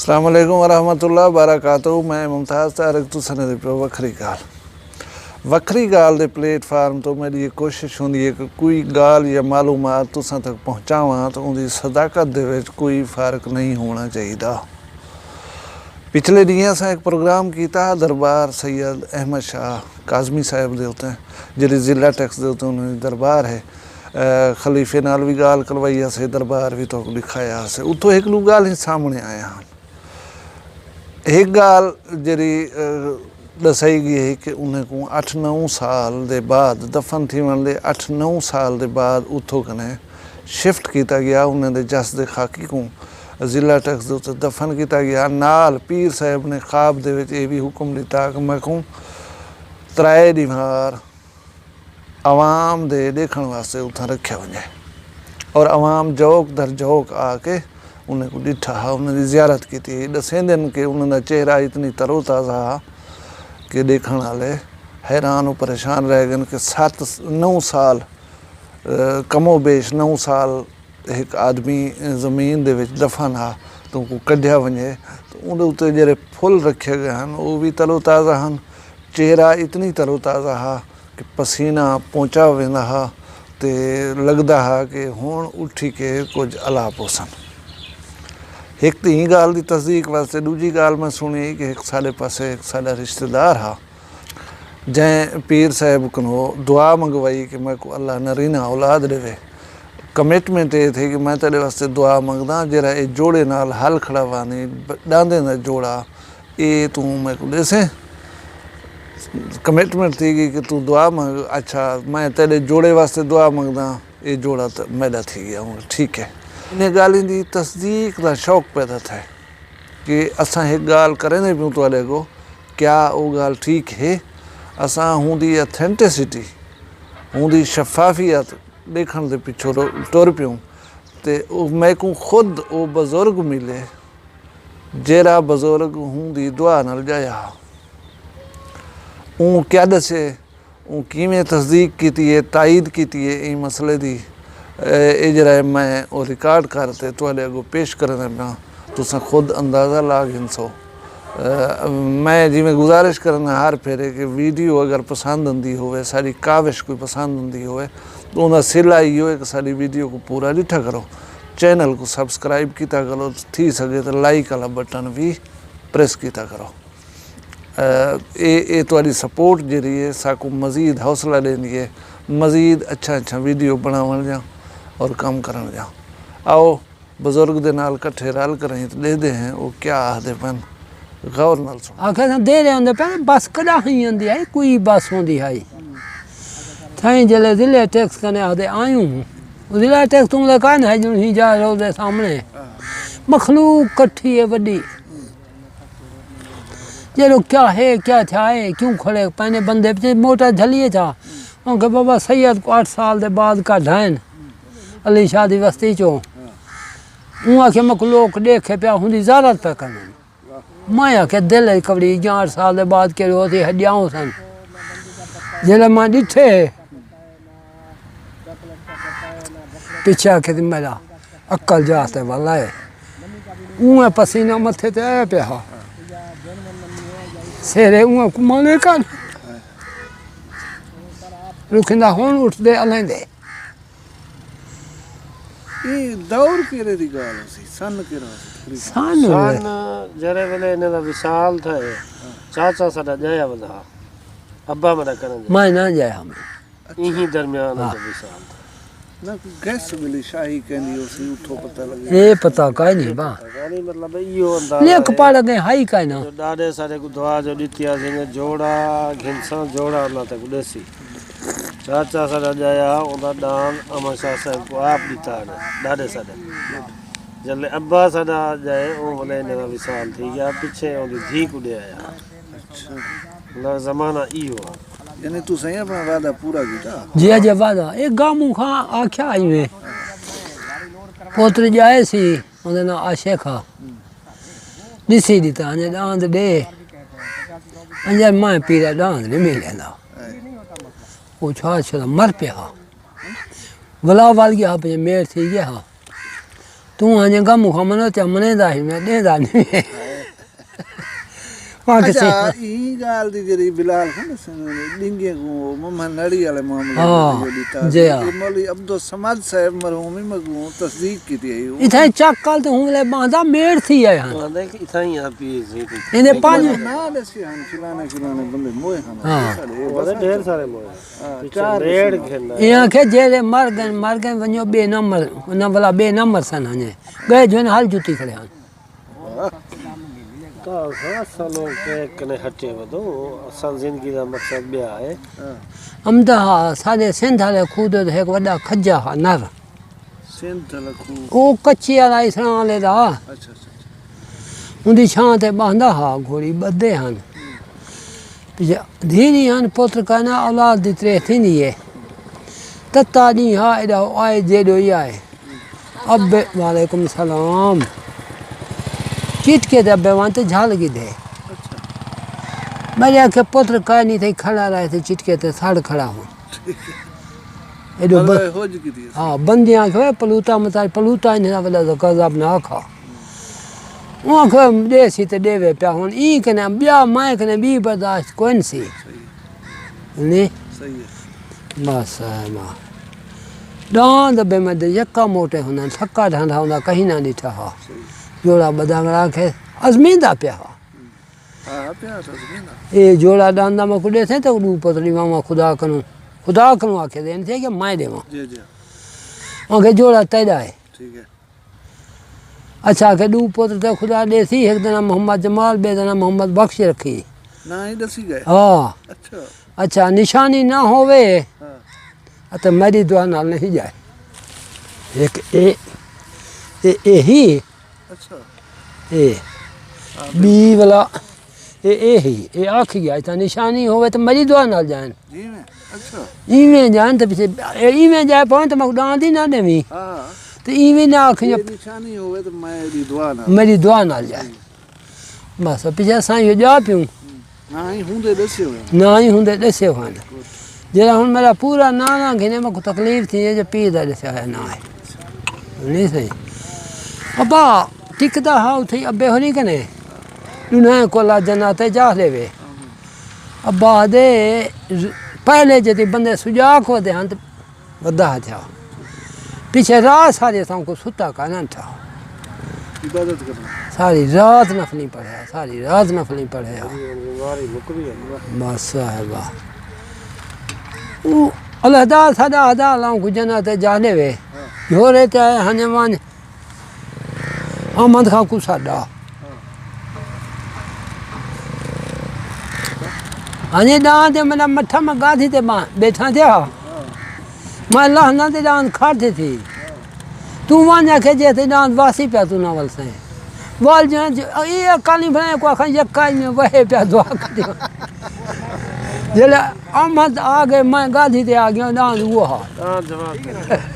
अस्सलाम वालेकुम वरहमतुल्लाह बरकातहू। मैं मुमताज़ तारक तुसां दे पियो वक्री गाल दे प्लेटफार्म तो मेरी ये कोशिश होंदी है कि कोई गाल या मालूमात तुसां तक पहुँचावां तो उनकी सदाकत दे विच कोई फ़र्क नहीं होना चाहिए। पिछले दिन असां एक प्रोग्राम किया दरबार सैयद अहमद शाह काज़मी साहब दे उत्ते जिहड़ी ज़िला टैक्स दे उत्ते उन्होंने दरबार है खलीफे नाल भी गाल करवाई असे दरबार भी तो लिखाया से उतो एक लू गाल ही सामने आया हैं। एक गाल जी दसाई गई है कि उन्हें को 8-9 साल दे बाद दफन थी वन दे 8-9 साल दे बाद उतो कने शिफ्ट किया गया उन्हें दे जस दे खाकी को ज़िला टैक्स दे उत्ते दफन किया गया। नाल पीर साहब ने ख्वाब दे विच ये भी हुक्म दिता कि मैं को 3 दीवार आवाम दे देखण वास्ते उत्थे रखिया वञे और आवाम जौक दर जौक आके उन्हें को डिठा हा उन्हें ज़ियारत की थी। दसेंदन के उन्होंने चेहरा इतनी तरोताज़ा कि देखने वाले हैरान और परेशान रह गए कि 7-9 साल कमो बेश 9 साल एक आदमी ज़मीन दे विच दफन हा तो को कढ़िया वञे तो उन्हें उत्ते जेरे फुल रखे गए हैं वो भी तरोताज़ा हैं। चेहरा इतनी तरोताज़ा हा कि पसीना पहुँचा वेंदा हा ते लगदा हा कि हुण उठी के कुछ अला पोसन। एक तो ये गाल की तस्दीक वास्ते दूजी गाल मैं सुनी कि एक साढ़े पासे एक साढ़ा रिश्तेदार हा जै पीर साहब को दुआ मंगवाई कि मैं को अल्लाह नरीना औलाद देवे। कमिटमेंट ये थी कि मैं तेरे वास्ते दुआ मंगदा जरा ये जोड़े नाल हल खड़ा वानी डांदे ना जोड़ा ये तू मैं को देसे। कमिटमेंट थी गई कि तू दुआ मंग अच्छा मैं तेरे जोड़े वास्ते दुआ मंगदा ये जोड़ा तो मेरा थी गया ठीक है। इन गाली की तस्दीक का शौक पैदा था कि असा एक गाल करें पियूँ तुआडे को क्या वो गाल ठीक है। असा हुंदी ऑथेंटिसिटी हुंदी शफाफियत देखण दे पिछो टुर पियूँ तो मैं को खुद वो बजुर्ग मिले जेरा बजुर्ग हुंदी दुआ नाल जाया ऊ क्या दसे ऊ किवें तस्दीक की है तायद की है इन मसले की ये जरा मैं वो रिकॉर्ड करते तुहाडे अगों पेश करना पां तुसां खुद अंदाज़ा ला गिनसो। मैं जिवें गुजारिश करना हर फेरे कि वीडियो अगर पसंद आंदी होवे सारी काविश कोई पसंद आंदी होवे तो उनका सिला इहो है कि सारी वीडियो को पूरा डिठा करो चैनल को सबसक्राइब किया करो थी सके तो लाइक वाला बटन भी प्रेस किया करो। ये तुहाडी सपोर्ट जी है साकू मज़ीद हौसला देंदी है मज़ीद अच्छा वीडियो बनावन जा और काम करन जा। आओ बुजुर्ग दे नाल कट्ठे रल कर तो देते हैं वो क्या आखदे पन गौर नाल सुन आखे दे रहे होंदे पे बस कदा ही होंदी है कोई बस होंदी है थाई जले ज़िले टैक्स कने आखदे आयूं ज़िला टैक्स तुम ले कान है जो ही जा रो दे सामने मखलूक कट्ठी है वड्डी जरो क्या है क्या था है क्यों खड़े पहने बंदे पे मोटा झलिए था उनके बाबा सैयद को 8 साल के बाद का ढाइन अली शादी वस्ती चो उहाँ के मक लोग देखे पिया हुंदी ज़ारत पे करन माया के दिल कबड़ी 8 साल के बाद के होती हड्डियां सन जले मां डिठे पीछे के मेरा अक्ल जाते वाला है उहाँ पसीना मथे ते आया पिया सेरे उहाँ घुमाने का रुखिंदा हुण उठदे अलैंदे ये दौर केरे दी गाल सी सन केरा सन जरे वेले इन्हें दा विशाल था चाचा साडा जाया वदा अब्बा मेरा करन मैं ना जाया हम यही दरमियान दा विशाल ना गैस मिली शाही कहंदी उसी उठो पता लगे ये पता काई नहीं बा यानी मतलब इयो अंदाज़ा लेख पढ़ गए हाई काई ना डाडे सारे को दुआ जो दितिया सिंह जोड़ा घिनसा जोड़ा ना तक देसी चाचा साडा जाया ओदा दान अमर शाह साहब को आप दिता है डाडे साडे जल्ले अब्बा साडा जाए ओ वाले ने विशाल थी गया पीछे ओदी धी को दे आया। अच्छा ना जमाना इयो यानी तू सही अपना वादा पूरा कीता जी अजे वादा एक गामू खां आख्या आई में पोत्र जाए सी ओदे ना आशे खा दिसी दिता ने दांद दे अंजर मैं पीरा दांद नहीं मिलेंदा वो छा मर पे हा वला वाल गया पे मेर थी गया हा तूं हाणे गम खामनो च मनेदा ही मैं देदा नहीं वहां के अच्छा ई गाल दी जरी बिलाल खन डिंगे को मोमन नड़ी वाले मामले जो दीता जी हाँ। मौलवी अब्दुल समद साहब मरहूमी मगू तस्दीक की थी इथे चक कल तो हुले बांधा मेड़ थी है हां बांधा कि इथा ही आ पी इने पांच ना दसी हम खिलाने बंदे मोए हम हाँ। बस ढेर सारे मोए चार रेड खेलना यहाँ के जेरे मर गए वञो बे नंबर न भला बे नंबर सन हाणे गए जो हाल जुती खड़े हां तो सालों के कने हटे वदो असल जिंदगी दा मकसद बिया है अमदा सारे सिंध वाले खूद है वडा खज्जा हा नर सिंध लखू ओ कच्ची वाला इसरा वाले दा अच्छा अच्छा उंदी छां ते बांधा हा घोड़ी बदे हन धीरी हन पुत्र कहना औलाद दी त्रे थींदी है तत्ता दी हा एडा आए जेडो ही आए अब वालेकुम सलाम चिट के दबे वहां ते झाल लगी दे मेरे आखे पुत्र कह नहीं थे खड़ा रहे थे चिटके ते साड़ खड़ा हूं एडो हो जी की थी हां बंदियां के पलूता मता पलूता इने वाला तो कजाब ना खा वहां के देसी ते देवे पे हुन ई कने बिया माए कने बी बर्दाश्त कोन सी ने सही है बस है मां डांद बे में यक्का मोटे हुन थक्का ढांढा हुन कहीं ना दिठा हा जोड़ा बदांगड़ा के अजमींदा पे हा हां प्यार अजमीना ए जोड़ा डांदा में कुडे थे तो ऊ पतली मामा खुदा करूं आखे देन थे कि माए देवा जी जी ओके जोड़ा तेरा है ठीक है अच्छा के दू पुत्र तो खुदा देसी एक जना मोहम्मद जमाल बे जना मोहम्मद बख्श रखी ना ही दसी गए हां अच्छा अच्छा निशानी ना होवे हां तो मेरी दुआ नाल नहीं जाए एक ए ही अच्छा ए बी वाला ए ही ए आख गया तो निशानी होवे तो मेरी दुआ नाल जाए जी में अच्छा इवें जान तो पीछे इवें जाए पहुंच तो मैं डांदी ना देवी हां तो इवें ना आख ये निशानी होवे तो मैं दी दुआ ना मेरी दुआ नाल जाए बस पीछे साईं जा पियूं ना ही हुंदे दसे हुए ना ही हुंदे दसे हुन जरा हुन मेरा पूरा नाना घिने में तकलीफ थी जो पी दा दसे है ना है नहीं सही अब्बा टिकदा हा उठी अब्बे होनी कने दुना कोला जन्नते जा लेवे अब्बा दे पहले जदी बंदे सुजा को दे हंत वदा था पीछे रात सारे को सुता का न था इबादत करना सारी रात नफली पढ़े सारी रात नफली पढ़े बीमारी मुक भी है बस है वाह ओ अल्लाह सदा अदा लाऊं को जन्नत जा लेवे जोरे ते हने मान आमद खा को साडा हने दां ते मना मठा में गाधी ते बैठा थे मैं अल्लाह ना ते दान खाते थी तू वहां के जे ते दान वासी पे तू नावल से वाल जो ये काली बनाए को खन यक्का में वहे पे दुआ कर दे जले अहमद आ गए मैं गाधी ते आ गया दान वो हा हां जवाब